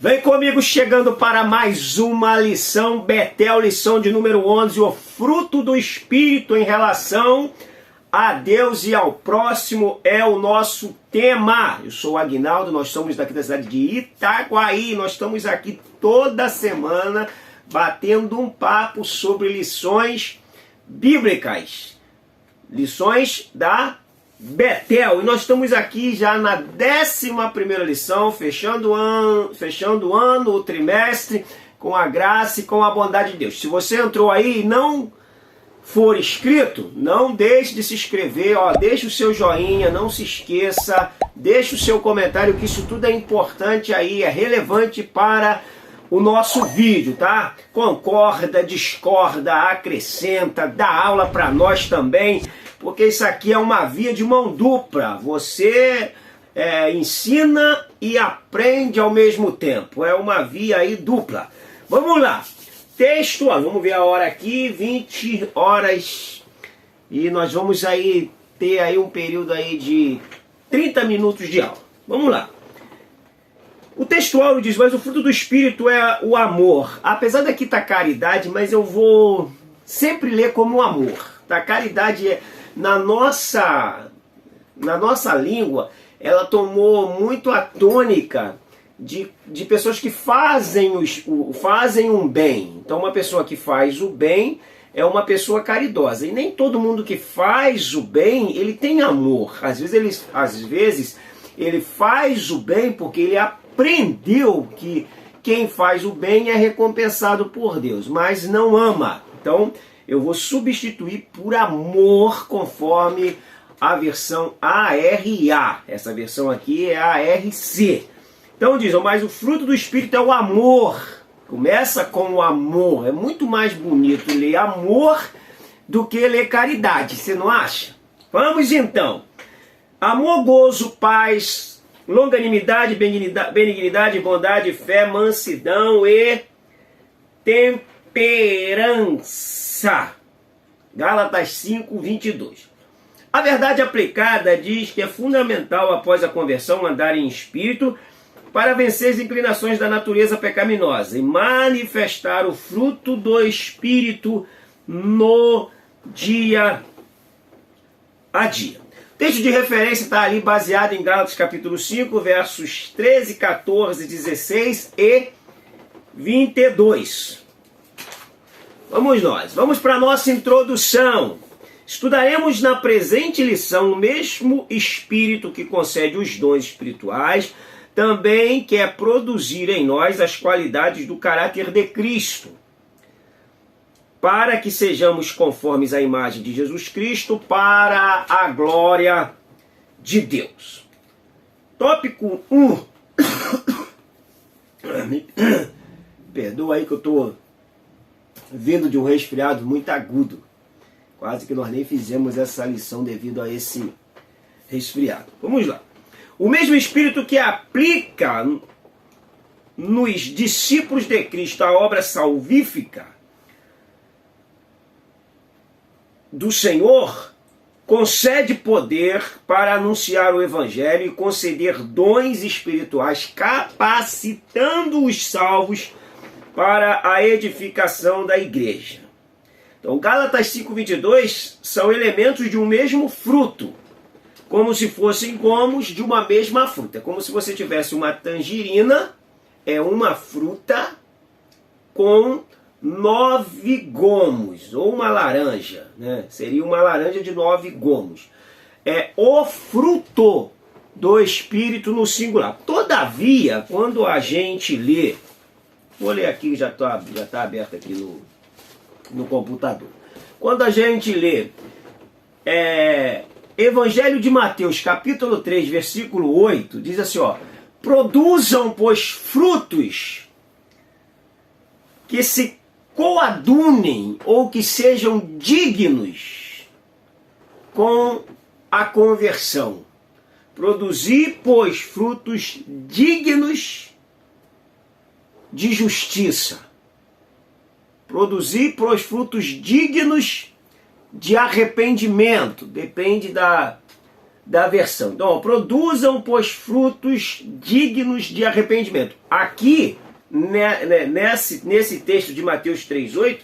Vem comigo chegando para mais uma lição Betel, lição de número 11, o fruto do Espírito em relação a Deus e ao próximo é o nosso tema. Eu sou o Aguinaldo, nós somos daqui da cidade de Itaguaí, nós estamos aqui toda semana batendo um papo sobre lições bíblicas, lições da Betel, e nós estamos aqui já na 11ª lição, fechando o ano, o trimestre, com a graça e com a bondade de Deus. Se você entrou aí e não for inscrito, não deixe de se inscrever, deixe o seu joinha, não se esqueça, deixe o seu comentário, que isso tudo é importante aí, é relevante para o nosso vídeo, tá? Concorda, discorda, acrescenta, dá aula para nós também, porque isso aqui é uma via de mão dupla. Você ensina e aprende ao mesmo tempo. É uma via aí dupla. Vamos lá. Texto, vamos ver a hora aqui, 20 horas. E nós vamos aí ter aí um período aí de 30 minutos de aula. Vamos lá. O textual diz, mas o fruto do Espírito é o amor. Apesar daqui estar caridade, mas eu vou sempre ler como amor. Tá? Caridade é... Na nossa língua, ela tomou muito a tônica de pessoas que fazem um bem. Então, uma pessoa que faz o bem é uma pessoa caridosa. E nem todo mundo que faz o bem, ele tem amor. Às vezes ele faz o bem porque ele aprendeu que quem faz o bem é recompensado por Deus, mas não ama. Então, eu vou substituir por amor, conforme a versão ARA. Essa versão aqui é a ARC. Então diz, mas o fruto do Espírito é o amor. Começa com o amor. É muito mais bonito ler amor do que ler caridade, você não acha? Vamos então. Amor, gozo, paz, longanimidade, benignidade, bondade, fé, mansidão e temperança. Gálatas 5, 22. A verdade aplicada diz que é fundamental, após a conversão, andar em espírito para vencer as inclinações da natureza pecaminosa e manifestar o fruto do Espírito no dia a dia. O texto de referência está ali baseado em Gálatas capítulo 5, versos 13, 14, 16 e 22. Vamos para a nossa introdução. Estudaremos na presente lição o mesmo Espírito que concede os dons espirituais, também quer produzir em nós as qualidades do caráter de Cristo, para que sejamos conformes à imagem de Jesus Cristo, para a glória de Deus. Tópico 1. Perdoa aí que eu estou vindo de um resfriado muito agudo. Quase que nós nem fizemos essa lição devido a esse resfriado. Vamos lá. O mesmo Espírito que aplica nos discípulos de Cristo a obra salvífica do Senhor, concede poder para anunciar o Evangelho e conceder dons espirituais, capacitando os salvos para a edificação da igreja. Então, Gálatas 5:22 são elementos de um mesmo fruto, como se fossem gomos de uma mesma fruta. É como se você tivesse uma tangerina, é uma fruta com 9 gomos, ou uma laranja, né? Seria uma laranja de 9 gomos. É o fruto do Espírito no singular. Todavia, quando a gente lê, vou ler aqui, já está aberto aqui no computador. Quando a gente lê Evangelho de Mateus, capítulo 3, versículo 8, diz assim, produzam, pois, frutos que se coadunem ou que sejam dignos com a conversão. Produzir, pois, frutos dignos de justiça. Produzir, pois, frutos dignos de arrependimento. Depende da versão. Então, ó, produzam, pois, frutos dignos de arrependimento. Aqui, nesse texto de Mateus 3,8,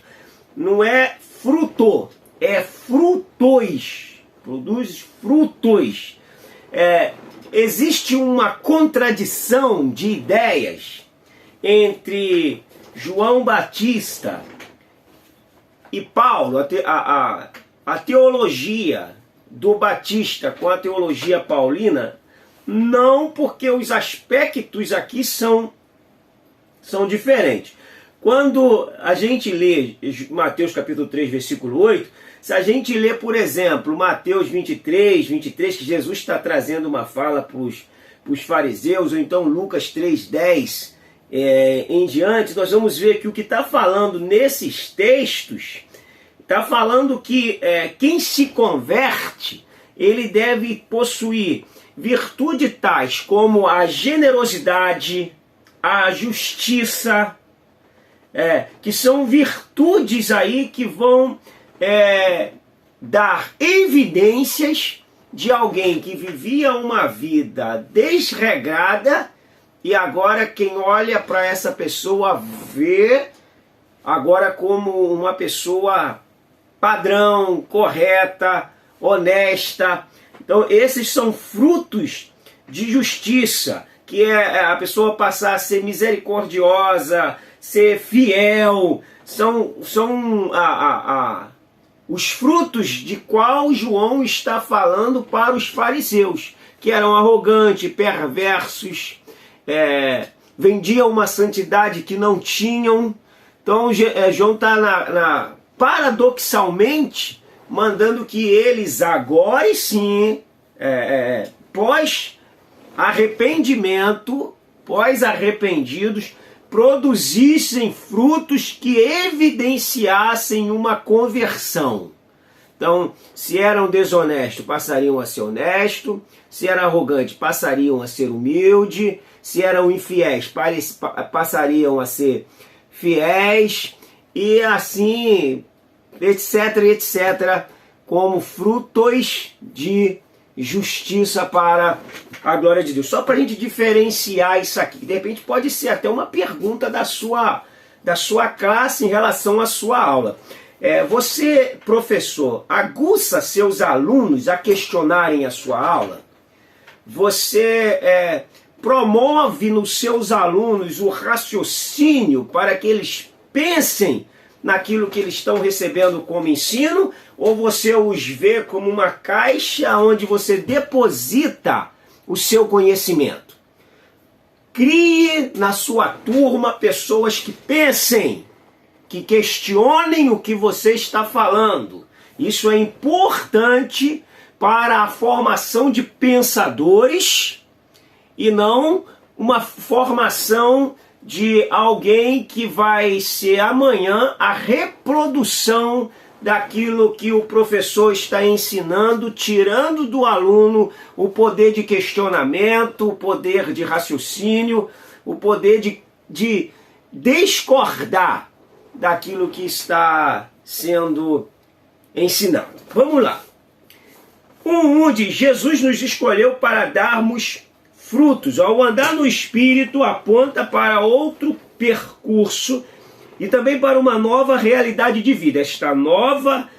não é fruto, é frutos. Produz frutos. Existe uma contradição de ideias entre João Batista e Paulo, a teologia do Batista com a teologia paulina, não porque os aspectos aqui são diferentes. Quando a gente lê Mateus capítulo 3, versículo 8, se a gente lê, por exemplo, Mateus 23, que Jesus está trazendo uma fala para os fariseus, ou então Lucas 3, 10 em diante, nós vamos ver que o que está falando nesses textos, está falando que quem se converte, ele deve possuir virtudes tais como a generosidade, a justiça, que são virtudes aí que vão dar evidências de alguém que vivia uma vida desregrada e agora quem olha para essa pessoa vê agora como uma pessoa padrão, correta, honesta. Então esses são frutos de justiça, que é a pessoa passar a ser misericordiosa, ser fiel, são os frutos de qual João está falando para os fariseus, que eram arrogantes, perversos, vendiam uma santidade que não tinham. Então João está paradoxalmente mandando que eles agora sim, pós arrependidos, produzissem frutos que evidenciassem uma conversão. Então, se eram desonestos, passariam a ser honestos; se eram arrogantes, passariam a ser humildes; se eram infiéis, passariam a ser fiéis, e assim, etc, etc, como frutos de justiça para a glória de Deus. Só para a gente diferenciar isso aqui, de repente pode ser até uma pergunta da sua classe em relação à sua aula. Você, professor, aguça seus alunos a questionarem a sua aula? Você promove nos seus alunos o raciocínio para que eles pensem naquilo que eles estão recebendo como ensino, ou você os vê como uma caixa onde você deposita o seu conhecimento? Crie na sua turma pessoas que pensem, que questionem o que você está falando. Isso é importante para a formação de pensadores e não uma formação de alguém que vai ser amanhã a reprodução daquilo que o professor está ensinando, tirando do aluno o poder de questionamento, o poder de raciocínio, o poder de discordar daquilo que está sendo ensinado. Vamos lá. 1:1 diz: Jesus nos escolheu para darmos frutos. Ao andar no Espírito, aponta para outro percurso e também para uma nova realidade de vida. Esta nova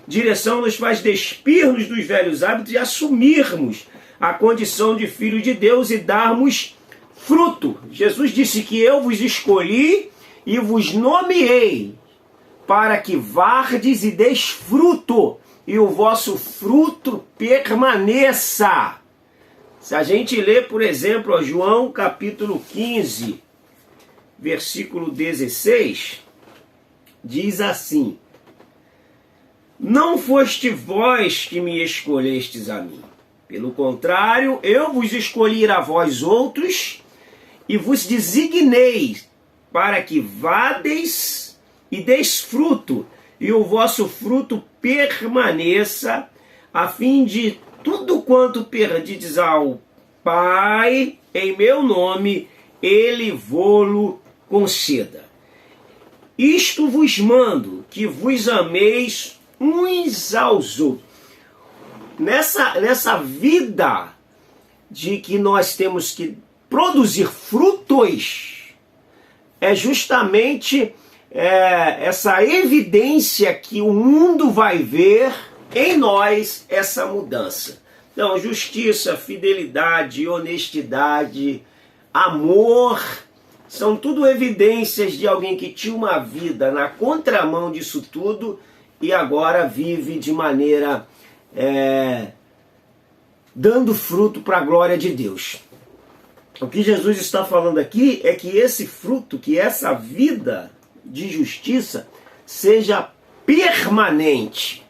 direção nos faz despir-nos dos velhos hábitos e assumirmos a condição de filho de Deus e darmos fruto. Jesus disse que eu vos escolhi e vos nomeei para que vardes e deis fruto, e o vosso fruto permaneça. Se a gente lê, por exemplo, João capítulo 15, versículo 16, diz assim: não foste vós que me escolhestes a mim. Pelo contrário, eu vos escolhi a vós outros e vos designei para que vades e deis fruto, e o vosso fruto permaneça, a fim de tudo quanto perdides ao Pai em meu nome, ele vô-lo conceda. Isto vos mando, que vos ameis uns aos outros. nessa vida de que nós temos que produzir frutos, é justamente essa evidência que o mundo vai ver em nós essa mudança. Então, justiça, fidelidade, honestidade, amor, são tudo evidências de alguém que tinha uma vida na contramão disso tudo e agora vive de maneira dando fruto para a glória de Deus. O que Jesus está falando aqui é que esse fruto, que essa vida de justiça seja permanente,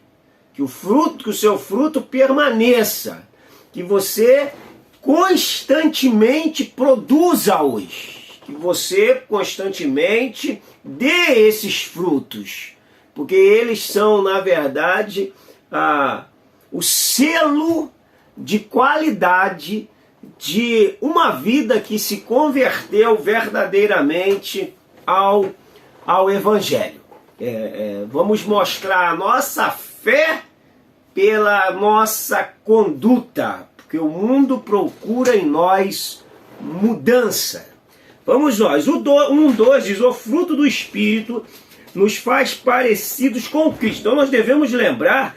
que o seu fruto permaneça, que você constantemente produza-os, que você constantemente dê esses frutos, porque eles são, na verdade, o selo de qualidade de uma vida que se converteu verdadeiramente ao Evangelho. Vamos mostrar a nossa fé pela nossa conduta, porque o mundo procura em nós mudança. Vamos nós, 1:2 diz: o fruto do Espírito nos faz parecidos com Cristo. Então nós devemos lembrar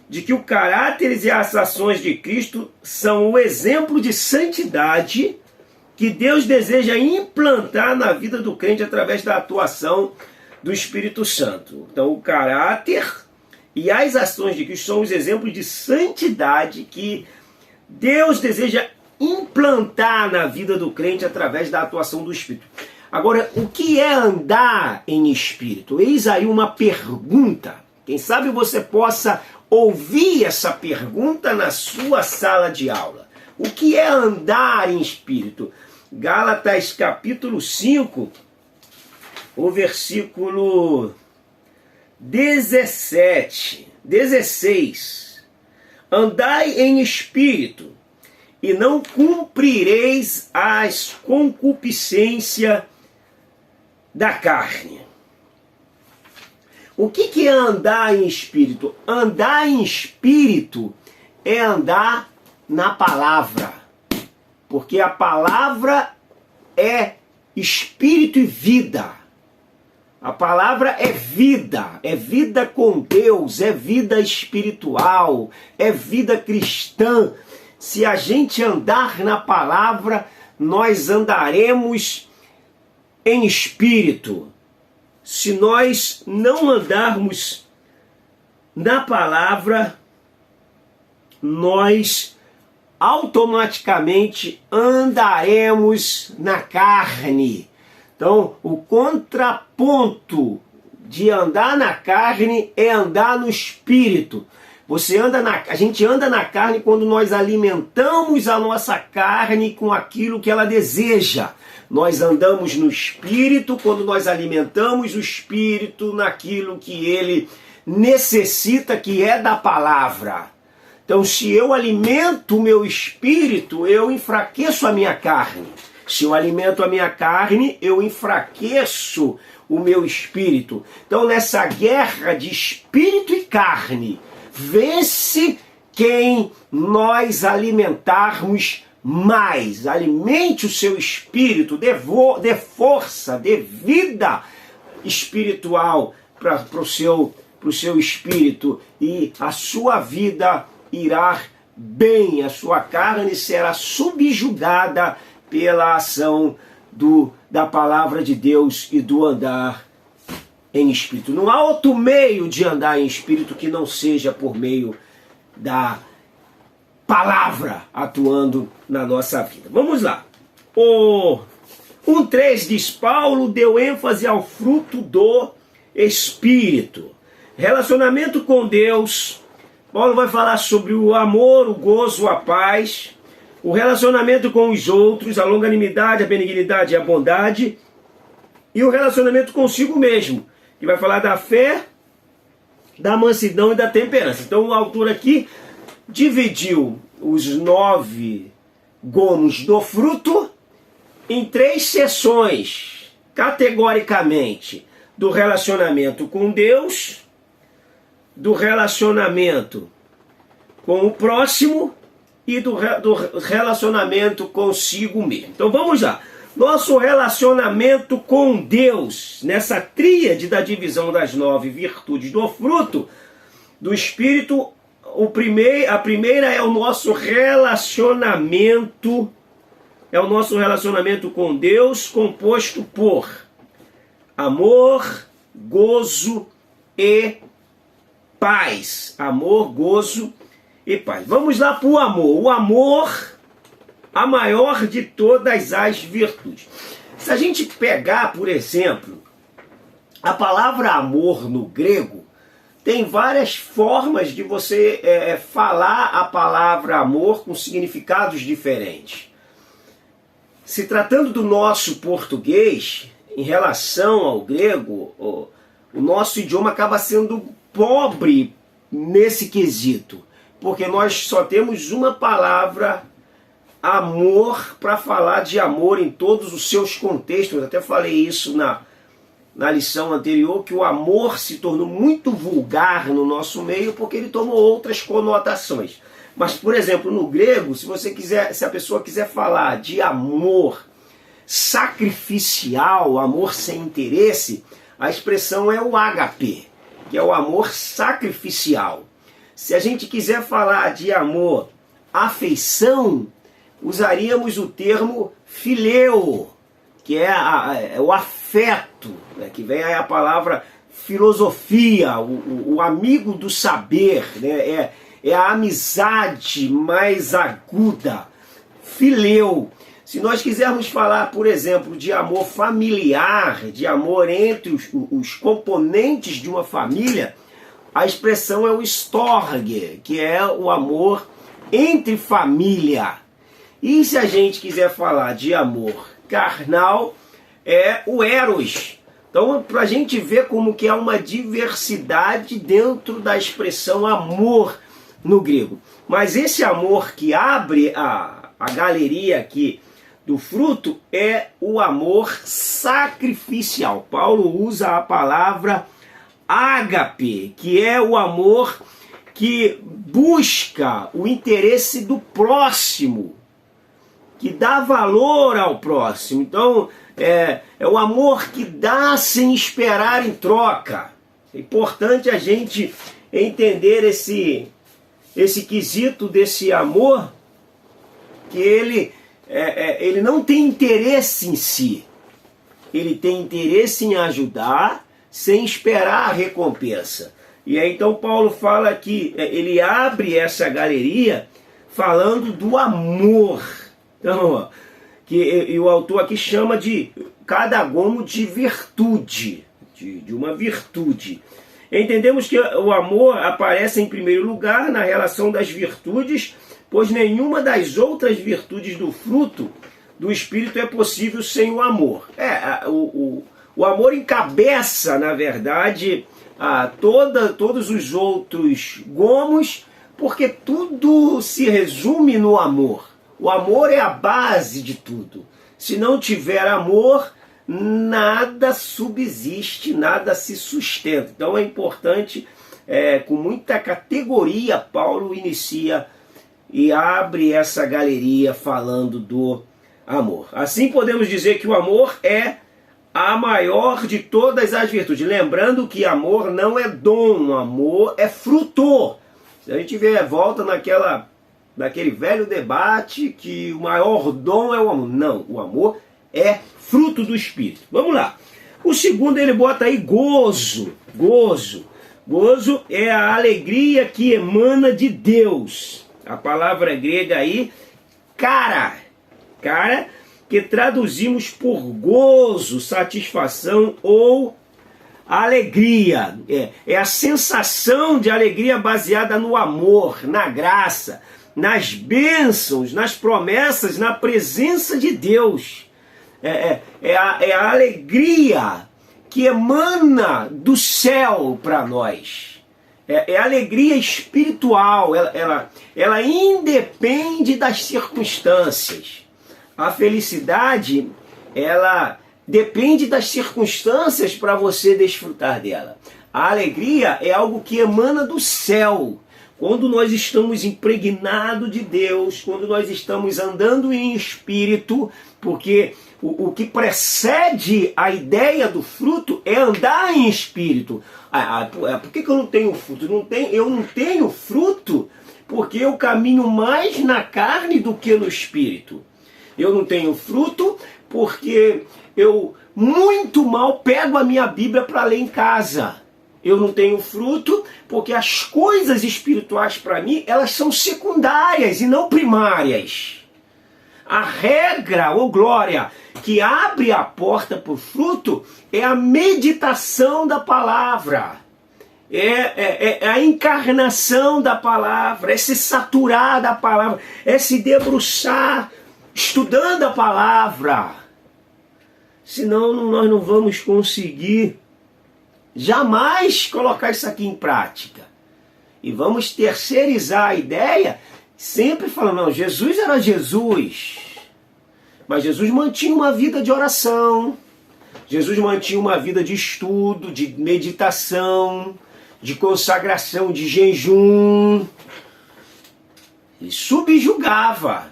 de que o caráter e as ações de Cristo são o exemplo de santidade que Deus deseja implantar na vida do crente através da atuação do Espírito Santo. Então o caráter e as ações de Cristo são os exemplos de santidade que Deus deseja implantar na vida do crente através da atuação do Espírito. Agora, o que é andar em Espírito? Eis aí uma pergunta. Quem sabe você possa ouvir essa pergunta na sua sala de aula. O que é andar em Espírito? Gálatas capítulo 5, o versículo 16. Andai em Espírito, e não cumprireis as concupiscências da carne. O que é andar em Espírito? Andar em Espírito é andar na palavra, porque a palavra é Espírito e vida. A palavra é vida com Deus, é vida espiritual, é vida cristã. Se a gente andar na palavra, nós andaremos em espírito. Se nós não andarmos na palavra, nós automaticamente andaremos na carne. Então, o contraponto de andar na carne é andar no espírito. A gente anda na carne quando nós alimentamos a nossa carne com aquilo que ela deseja. Nós andamos no espírito quando nós alimentamos o espírito naquilo que ele necessita, que é da palavra. Então, se eu alimento o meu espírito, eu enfraqueço a minha carne. Se eu alimento a minha carne, eu enfraqueço o meu espírito. Então, nessa guerra de espírito e carne, vence quem nós alimentarmos mais. Alimente o seu espírito, dê força, dê vida espiritual para o seu espírito, e a sua vida irá bem, a sua carne será subjugada pela ação da palavra de Deus e do andar em espírito. Não há outro meio de andar em espírito que não seja por meio da palavra atuando na nossa vida. Vamos lá. O 1:3 diz: Paulo deu ênfase ao fruto do Espírito. Relacionamento com Deus. Paulo vai falar sobre o amor, o gozo, a paz, o relacionamento com os outros, a longanimidade, a benignidade e a bondade, e o relacionamento consigo mesmo, que vai falar da fé, da mansidão e da temperança. Então o autor aqui dividiu os 9 gomos do fruto em 3 seções, categoricamente: do relacionamento com Deus, do relacionamento com o próximo e do relacionamento consigo mesmo. Então vamos lá. Nosso relacionamento com Deus, nessa tríade da divisão das 9 virtudes do fruto do Espírito, a primeira é o nosso relacionamento, com Deus, composto por amor, gozo e paz. Amor, gozo e paz. Vamos lá para o amor. O amor, a maior de todas as virtudes. Se a gente pegar, por exemplo, a palavra amor no grego, tem várias formas de você falar a palavra amor com significados diferentes. Se tratando do nosso português, em relação ao grego, o nosso idioma acaba sendo pobre nesse quesito, porque nós só temos uma palavra, amor, para falar de amor em todos os seus contextos. Eu até falei isso na lição anterior, que o amor se tornou muito vulgar no nosso meio porque ele tomou outras conotações. Mas, por exemplo, no grego, se a pessoa quiser falar de amor sacrificial, amor sem interesse, a expressão é o ágape, que é o amor sacrificial. Se a gente quiser falar de amor afeição, usaríamos o termo fileo, que é o afeto, né, que vem aí a palavra filosofia, o amigo do saber, né, é a amizade mais aguda, fileu. Se nós quisermos falar, por exemplo, de amor familiar, de amor entre os componentes de uma família, a expressão é o storge, que é o amor entre família. E se a gente quiser falar de amor carnal, é o eros. Então, para a gente ver como que há uma diversidade dentro da expressão amor no grego. Mas esse amor que abre a galeria aqui do fruto é o amor sacrificial. Paulo usa a palavra ágape, que é o amor que busca o interesse do próximo, que dá valor ao próximo. Então, é o amor que dá sem esperar em troca. É importante a gente entender esse quesito desse amor, que ele não tem interesse em si. Ele tem interesse em ajudar sem esperar a recompensa. E aí então Paulo fala que ele abre essa galeria falando do amor. Então, que o autor aqui chama de cada gomo de virtude, de uma virtude. Entendemos que o amor aparece em primeiro lugar na relação das virtudes, pois nenhuma das outras virtudes do fruto do Espírito é possível sem o amor. O amor encabeça, na verdade, todos os outros gomos, porque tudo se resume no amor. O amor é a base de tudo. Se não tiver amor, nada subsiste, nada se sustenta. Então é importante, com muita categoria, Paulo inicia e abre essa galeria falando do amor. Assim podemos dizer que o amor é a maior de todas as virtudes. Lembrando que amor não é dom, amor é fruto. Se a gente volta naquele velho debate que o maior dom é o amor. Não, o amor é fruto do Espírito. Vamos lá. O segundo ele bota aí gozo. Gozo. Gozo é a alegria que emana de Deus. A palavra grega aí, cara, que traduzimos por gozo, satisfação ou alegria. É a sensação de alegria baseada no amor, na graça, nas bênçãos, nas promessas, na presença de Deus. É a alegria que emana do céu para nós. É alegria espiritual, ela independe das circunstâncias. A felicidade, ela depende das circunstâncias para você desfrutar dela. A alegria é algo que emana do céu. Quando nós estamos impregnados de Deus, quando nós estamos andando em espírito, porque o que precede a ideia do fruto é andar em espírito. Por que eu não tenho fruto? Eu não tenho fruto porque eu caminho mais na carne do que no espírito. Eu não tenho fruto porque eu muito mal pego a minha Bíblia para ler em casa. Eu não tenho fruto porque as coisas espirituais para mim, elas são secundárias e não primárias. A regra, ou glória, que abre a porta para o fruto é a meditação da palavra. É a encarnação da palavra, é se saturar da palavra, é se debruçar estudando a palavra. Senão nós não vamos conseguir jamais colocar isso aqui em prática. E vamos terceirizar a ideia, sempre falando, não, Jesus era Jesus. Mas Jesus mantinha uma vida de oração, Jesus mantinha uma vida de estudo, de meditação, de consagração, de jejum. E subjugava.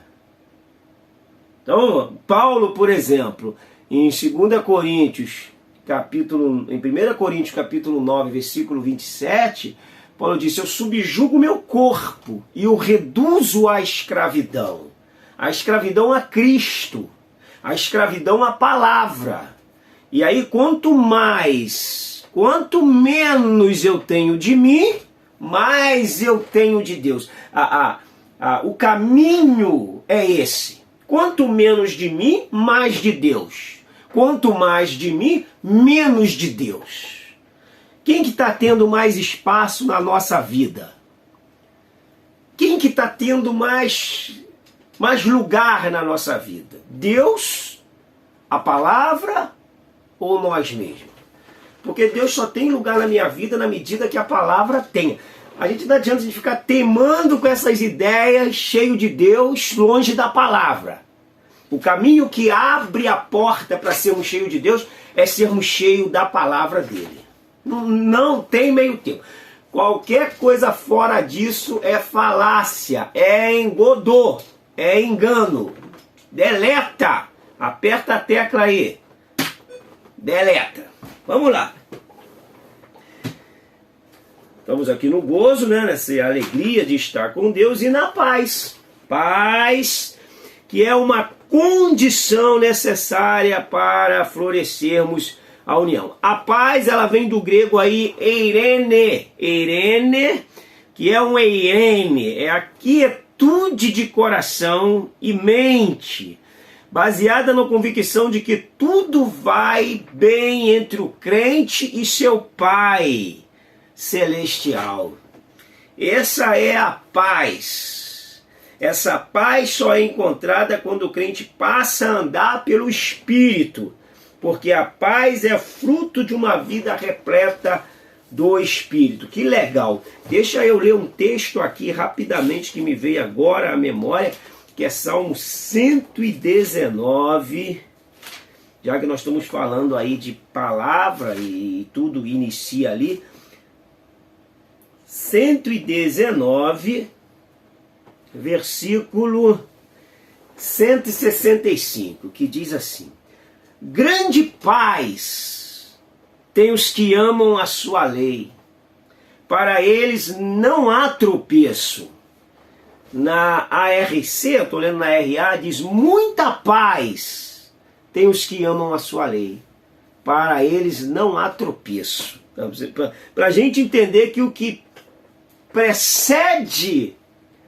Então, Paulo, por exemplo, em 2 Coríntios, em 1 Coríntios capítulo 9, versículo 27, Paulo disse, eu subjugo meu corpo e o reduzo à escravidão. A escravidão a Cristo, a escravidão à palavra. E aí quanto menos eu tenho de mim, mais eu tenho de Deus. O caminho é esse. Quanto menos de mim, mais de Deus. Quanto mais de mim, menos de Deus. Quem que está tendo mais espaço na nossa vida? Quem que está tendo mais lugar na nossa vida? Deus, a palavra ou nós mesmos? Porque Deus só tem lugar na minha vida na medida que a palavra tenha. A gente não adianta de ficar teimando com essas ideias, cheio de Deus, longe da palavra. O caminho que abre a porta para sermos cheios de Deus é sermos cheios da palavra dele. Não tem meio termo. Qualquer coisa fora disso é falácia, é engodô, é engano. Deleta. Aperta a tecla aí. Deleta. Vamos lá. Estamos aqui no gozo, né? Nessa alegria de estar com Deus e na paz. Paz, que é uma condição necessária para florescermos a união. A paz, ela vem do grego aí, eirene. Eirene, que é um eirene, é a quietude de coração e mente, baseada na convicção de que tudo vai bem entre o crente e seu Pai celestial. Essa é a paz. Essa paz só é encontrada quando o crente passa a andar pelo Espírito, porque a paz é fruto de uma vida repleta do Espírito. Que legal! Deixa eu ler um texto aqui rapidamente que me veio agora à memória, que é Salmo 119, já que nós estamos falando aí de palavra e tudo inicia ali. 119, versículo 165, que diz assim: grande paz tem os que amam a sua lei, para eles não há tropeço. Na ARC, eu estou lendo na RA, diz: muita paz tem os que amam a sua lei, para eles não há tropeço. Para a gente entender que o que precede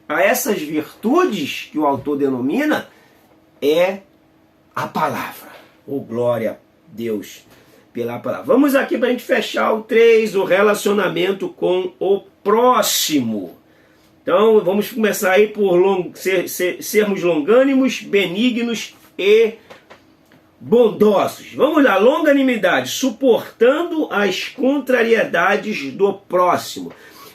a essas virtudes que o autor denomina é a palavra. Oh, glória a Deus pela palavra. Vamos aqui para a gente fechar o 3, o relacionamento com o próximo. Então vamos começar aí por sermos longânimos, benignos e bondosos. Vamos lá, longanimidade, suportando as contrariedades do próximo.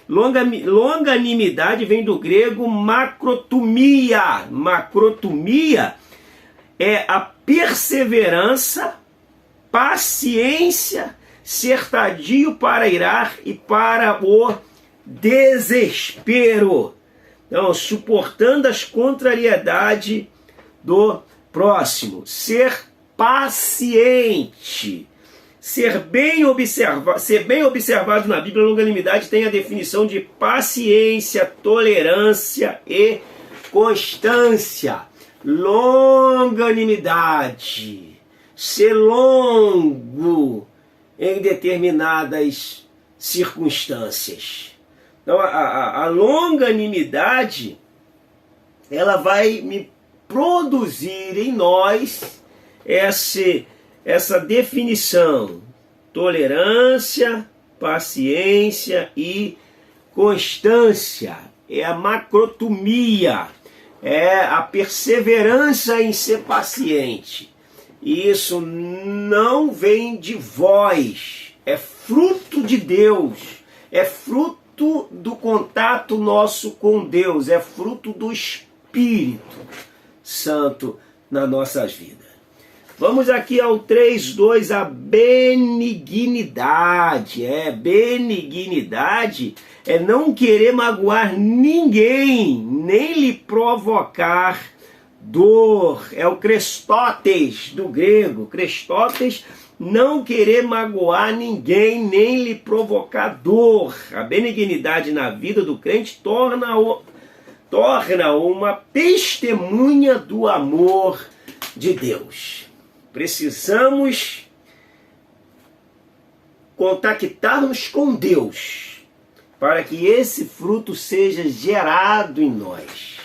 Longanimidade vem do grego macrotumia. Macrotumia é a perseverança, paciência, ser tardio para irar e para o desespero. Então, suportando as contrariedades do próximo. Ser paciente. Ser bem observado na Bíblia, longanimidade tem a definição de paciência, tolerância e constância. Longanimidade. Ser longo em determinadas circunstâncias. Então, a longanimidade, ela vai me produzir em nós essa definição: tolerância, paciência e constância. É a macrotomia, é a perseverança em ser paciente. E isso não vem de vós, é fruto de Deus, é fruto do contato nosso com Deus, é fruto do Espírito Santo nas nossas vidas. Vamos aqui ao 3.2, a benignidade. Benignidade é não querer magoar ninguém, nem lhe provocar dor. É o Crestótes do grego. Crestótes, não querer magoar ninguém, nem lhe provocar dor. A benignidade na vida do crente torna uma testemunha do amor de Deus. Precisamos contactar-nos com Deus para que esse fruto seja gerado em nós.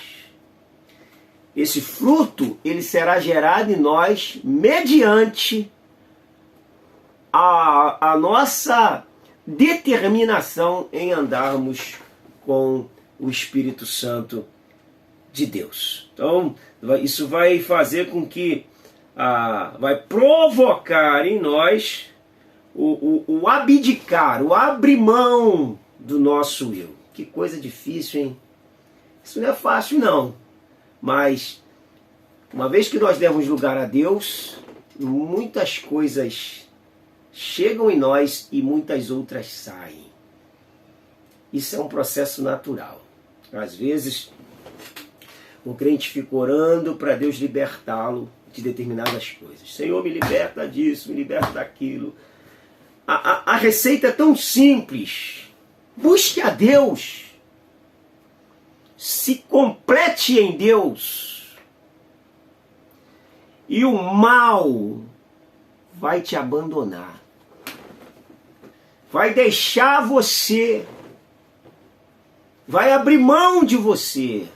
Esse fruto, ele será gerado em nós mediante a nossa determinação em andarmos com o Espírito Santo de Deus. Então, isso vai fazer com que vai provocar em nós o abdicar, o abrir mão do nosso eu. Que coisa difícil, hein? Isso não é fácil, não. Mas, uma vez que nós demos lugar a Deus, muitas coisas chegam em nós e muitas outras saem. Isso é um processo natural. Às vezes, o crente fica orando para Deus libertá-lo de determinadas coisas. Senhor, me liberta disso, me liberta daquilo. A receita é tão simples. Busque a Deus. Se complete em Deus. E o mal vai te abandonar. Vai deixar você. Vai abrir mão de você.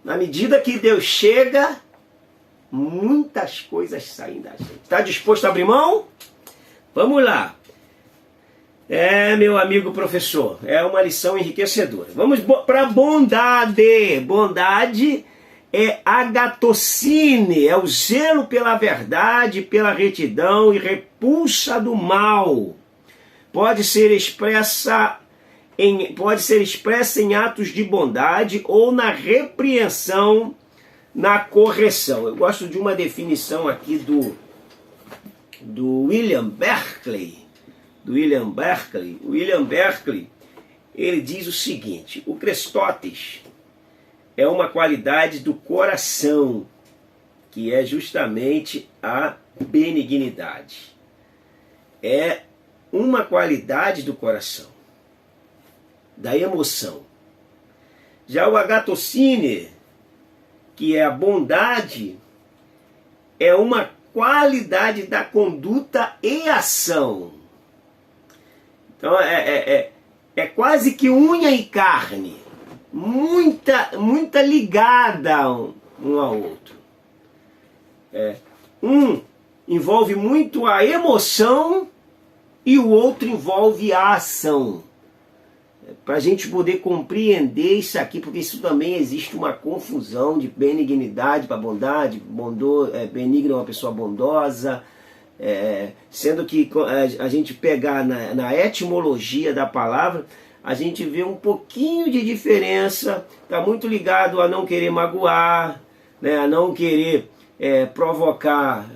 Na medida que Deus chega, muitas coisas saem da gente. Está disposto a abrir mão? Vamos lá. Meu amigo professor, é uma lição enriquecedora. Vamos para a bondade. Bondade é agatocine, é o zelo pela verdade, pela retidão e repulsa do mal. Pode ser expressa em atos de bondade ou na repreensão, na correção. Eu gosto de uma definição aqui do William Berkeley. William Berkeley, ele diz o seguinte: o Crestótes é uma qualidade do coração, que é justamente a benignidade. É uma qualidade do coração, da emoção. Já o agatocine, que é a bondade, é uma qualidade da conduta e ação. Então é quase que unha e carne, muita ligada um ao outro. Um envolve muito a emoção e o outro envolve a ação. Para a gente poder compreender isso aqui, porque isso também existe uma confusão de benignidade para bondade. Benigno é uma pessoa bondosa, sendo que a gente pegar na etimologia da palavra, a gente vê um pouquinho de diferença. Está muito ligado a não querer magoar, né, a não querer provocar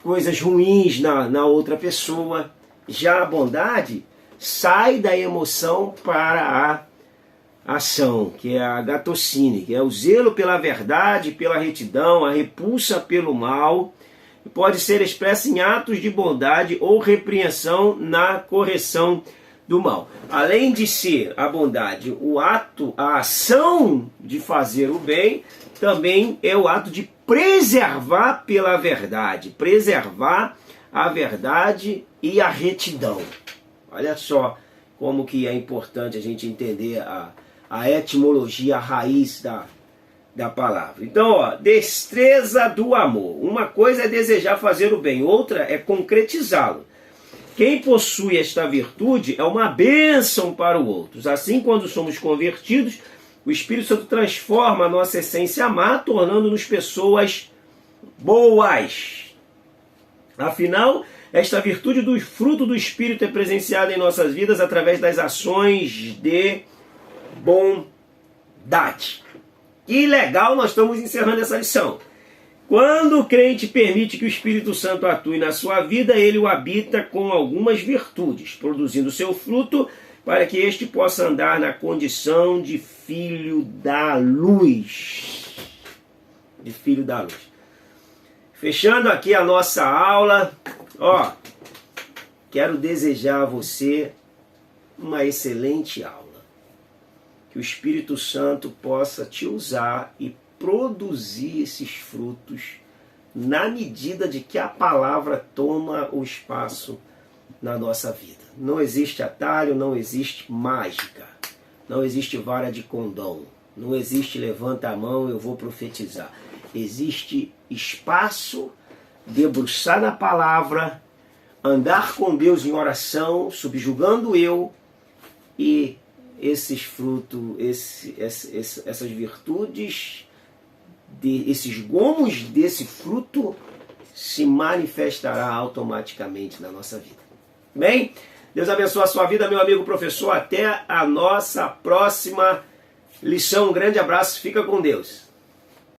coisas ruins na outra pessoa. Já a bondade sai da emoção para a ação, que é a agatocine, que é o zelo pela verdade, pela retidão, a repulsa pelo mal, e pode ser expressa em atos de bondade ou repreensão na correção do mal. Além de ser a bondade, o ato, a ação de fazer o bem, também é o ato de preservar pela verdade, preservar a verdade e a retidão. Olha só como que é importante a gente entender a etimologia, a raiz da palavra. Então, ó, destreza do amor. Uma coisa é desejar fazer o bem, outra é concretizá-lo. Quem possui esta virtude é uma bênção para os outros. Assim, quando somos convertidos, o Espírito Santo transforma a nossa essência má, tornando-nos pessoas boas. Afinal, esta virtude do fruto do Espírito é presenciada em nossas vidas através das ações de bondade. Que legal, nós estamos encerrando essa lição. Quando o crente permite que o Espírito Santo atue na sua vida, ele o habita com algumas virtudes, produzindo seu fruto para que este possa andar na condição de filho da luz. De filho da luz. Fechando aqui a nossa aula, ó, quero desejar a você uma excelente aula. Que o Espírito Santo possa te usar e produzir esses frutos na medida de que a palavra toma o espaço na nossa vida. Não existe atalho, não existe mágica, não existe vara de condão, não existe levanta a mão, eu vou profetizar. Existe espaço, debruçar na palavra, andar com Deus em oração, subjugando eu, e esses frutos, essas virtudes, esses gomos desse fruto se manifestará automaticamente na nossa vida. Bem? Deus abençoe a sua vida, meu amigo professor. Até a nossa próxima lição. Um grande abraço. Fica com Deus.